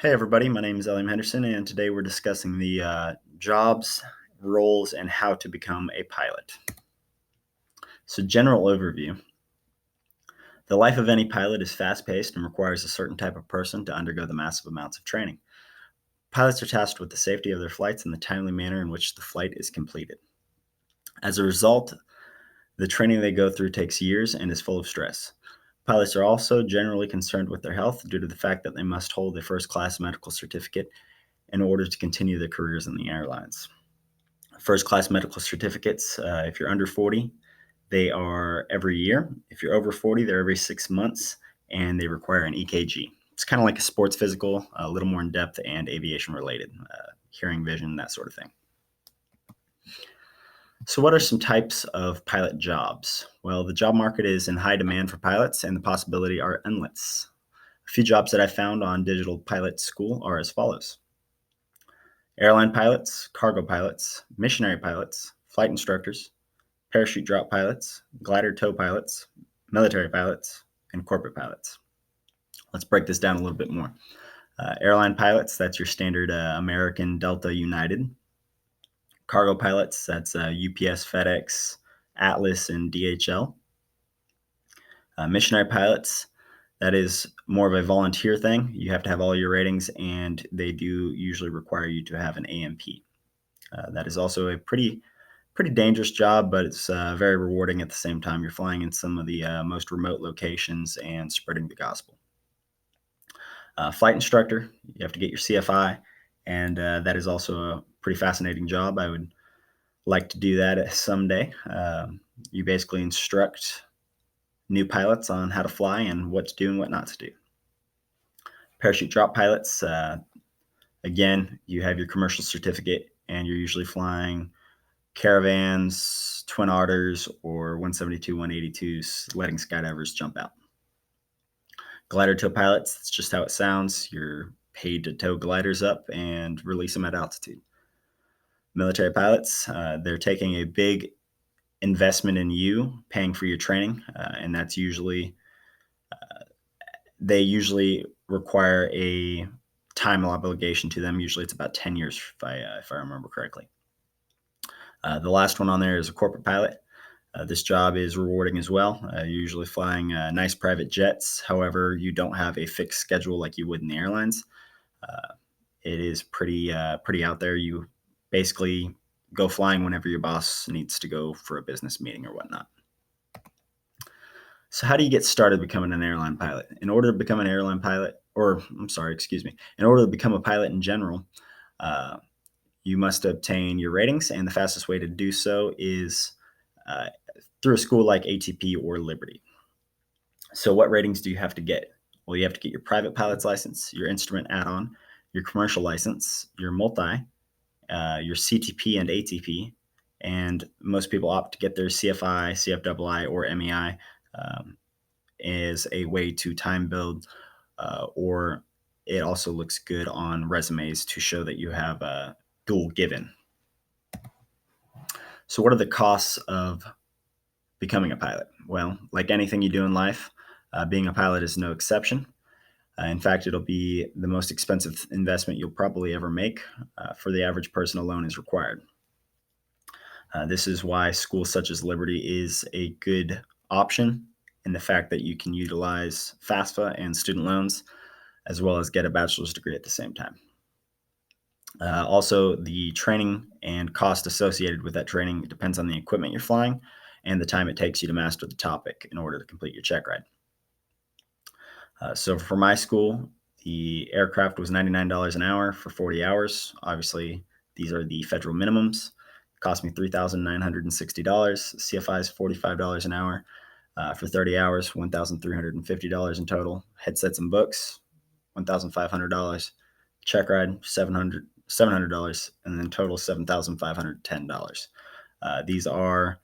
Hey everybody, my name is Elliam Henderson, and today we're discussing the jobs, roles, and how to become a pilot. So, general overview. The life of any pilot is fast paced and requires a certain type of person to undergo the massive amounts of training. Pilots are tasked with the safety of their flights and the timely manner in which the flight is completed. As a result, the training they go through takes years and is full of stress. Pilots are also generally concerned with their health due to the fact that they must hold a first class medical certificate in order to continue their careers in the airlines. First class medical certificates, if you're under 40, they are every year. If you're over 40, they're every 6 months, and they require an EKG. It's kind of like a sports physical, a little more in depth and aviation related, hearing, vision, that sort of thing. So, what are some types of pilot jobs? Well, the job market is in high demand for pilots, and the possibility are endless. A few jobs that I found on Digital Pilot School are as follows: airline pilots, cargo pilots, missionary pilots, flight instructors, parachute drop pilots, glider tow pilots, military pilots, and corporate pilots. Let's break this down a little bit more. Airline pilots, that's your standard American, Delta, United. Cargo pilots, that's UPS, FedEx, Atlas, and DHL. Missionary pilots, that is more of a volunteer thing. You have to have all your ratings, and they do usually require you to have an AMP. That is also a pretty dangerous job, but it's very rewarding at the same time. You're flying in some of the most remote locations and spreading the gospel. Flight instructor, you have to get your CFI, and that is also a pretty fascinating job. I would like to do that someday. You basically instruct new pilots on how to fly and what to do and what not to do. Parachute drop pilots, again, you have your commercial certificate, and you're usually flying Caravans, Twin Otters, or 172, 182s, letting skydivers jump out. Glider tow pilots, that's just how it sounds. You're paid to tow gliders up and release them at altitude. Military pilots, they're taking a big investment in you, paying for your training, and that's usually, they usually require a time obligation to them. Usually it's about 10 years, if I remember correctly. The last one on there is a corporate pilot. This job is rewarding as well. You're usually flying nice private jets. However, you don't have a fixed schedule like you would in the airlines. It is pretty out there. You basically go flying whenever your boss needs to go for a business meeting or whatnot. So how do you get started becoming an airline pilot? In order to become an airline pilot, in order to become a pilot in general, you must obtain your ratings, and the fastest way to do so is through a school like ATP or Liberty. So what ratings do you have to get? Well, you have to get your private pilot's license, your instrument add-on, your commercial license, your multi, your CTP and ATP, and most people opt to get their CFI, CFII, or MEI as a way to time build, or it also looks good on resumes to show that you have a dual given. So what are the costs of becoming a pilot? Well, like anything you do in life, being a pilot is no exception. In fact, it'll be the most expensive investment you'll probably ever make. For the average person, a loan is required. This is why schools such as Liberty is a good option, in the fact that you can utilize FAFSA and student loans, as well as get a bachelor's degree at the same time. Also, the training and cost associated with that training depends on the equipment you're flying and the time it takes you to master the topic in order to complete your check ride. So for my school, the aircraft was $99 an hour for 40 hours. Obviously, these are the federal minimums. It cost me $3,960. CFI is $45 an hour for 30 hours, $1,350 in total. Headsets and books, $1,500. Check ride, $700, and then total $7,510. These are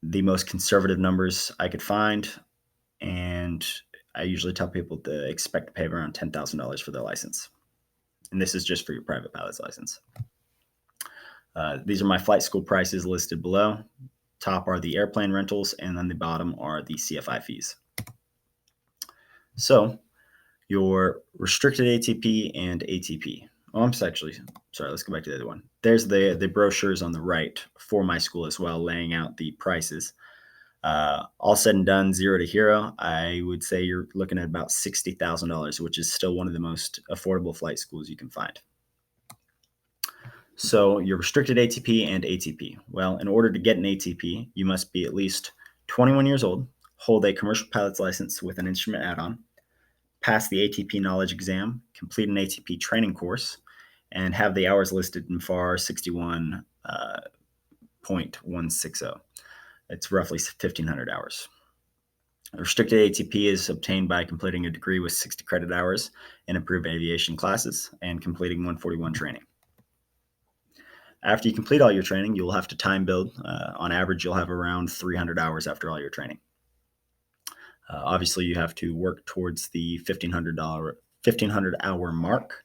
the most conservative numbers I could find, and I usually tell people to expect to pay around $10,000 for their license. And this is just for your private pilot's license. These are my flight school prices listed below. Top are the airplane rentals, and then the bottom are the CFI fees. So your restricted ATP and ATP. Oh, I'm actually sorry. Let's go back to the other one. There's the brochures on the right for my school as well, laying out the prices. All said and done, zero to hero, I would say you're looking at about $60,000, which is still one of the most affordable flight schools you can find. So your restricted ATP and ATP. Well, in order to get an ATP, you must be at least 21 years old, hold a commercial pilot's license with an instrument add-on, pass the ATP knowledge exam, complete an ATP training course, and have the hours listed in FAR 61.160. It's roughly 1,500 hours. Restricted ATP is obtained by completing a degree with 60 credit hours in approved aviation classes and completing 141 training. After you complete all your training, you'll have to time build. On average, you'll have around 300 hours after all your training. Obviously, you have to work towards the $1,500 hour mark.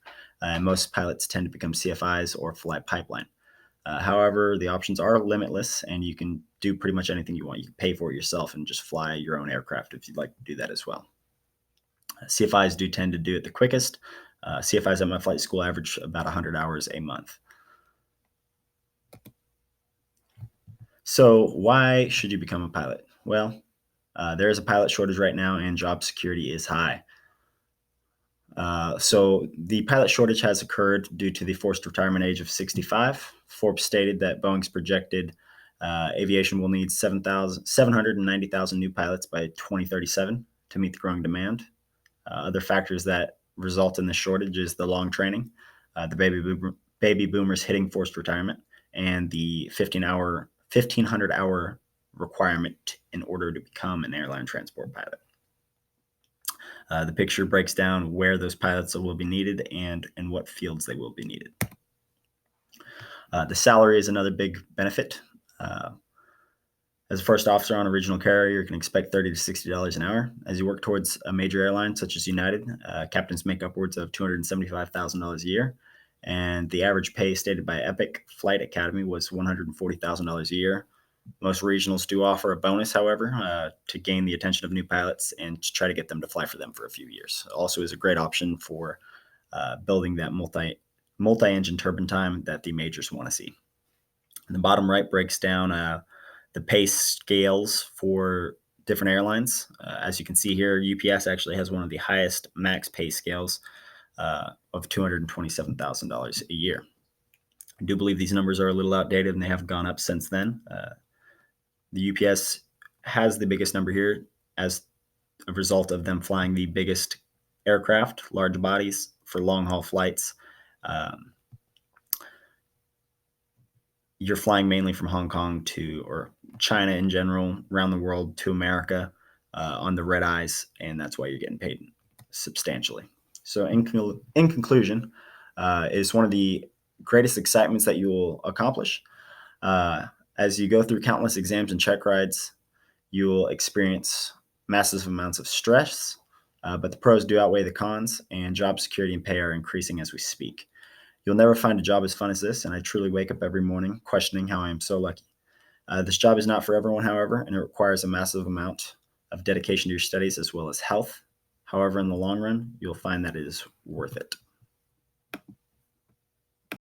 Most pilots tend to become CFIs or fly pipeline. However, the options are limitless, and you can do pretty much anything you want. You can pay for it yourself and just fly your own aircraft if you'd like to do that as well. CFIs do tend to do it the quickest. CFIs at my flight school average about 100 hours a month. So why should you become a pilot? Well, there is a pilot shortage right now, and job security is high. So the pilot shortage has occurred due to the forced retirement age of 65. Forbes stated that Boeing's projected aviation will need 790,000 new pilots by 2037 to meet the growing demand. Other factors that result in the shortage is the long training, the baby boomers hitting forced retirement, and the 1,500 hour requirement in order to become an airline transport pilot. The picture breaks down where those pilots will be needed and in what fields they will be needed. The salary is another big benefit. As a first officer on a regional carrier, you can expect $30 to $60 an hour. As you work towards a major airline such as United, captains make upwards of $275,000 a year. And the average pay stated by Epic Flight Academy was $140,000 a year. Most regionals do offer a bonus, however, to gain the attention of new pilots and to try to get them to fly for them for a few years. Also is a great option for building that multi-engine turbine time that the majors want to see. And the bottom right breaks down the pay scales for different airlines. As you can see here, UPS actually has one of the highest max pay scales of $227,000 a year. I do believe these numbers are a little outdated and they have gone up since then. The UPS has the biggest number here as a result of them flying the biggest aircraft, large bodies for long haul flights. You're flying mainly from Hong Kong to, or China in general, around the world to America on the red eyes, and that's why you're getting paid substantially. So in conclusion, it's one of the greatest excitements that you will accomplish. As you go through countless exams and check rides, you will experience massive amounts of stress, but the pros do outweigh the cons, and job security and pay are increasing as we speak. You'll never find a job as fun as this, and I truly wake up every morning questioning how I am so lucky. This job is not for everyone, however, and it requires a massive amount of dedication to your studies as well as health. However, in the long run, you'll find that it is worth it.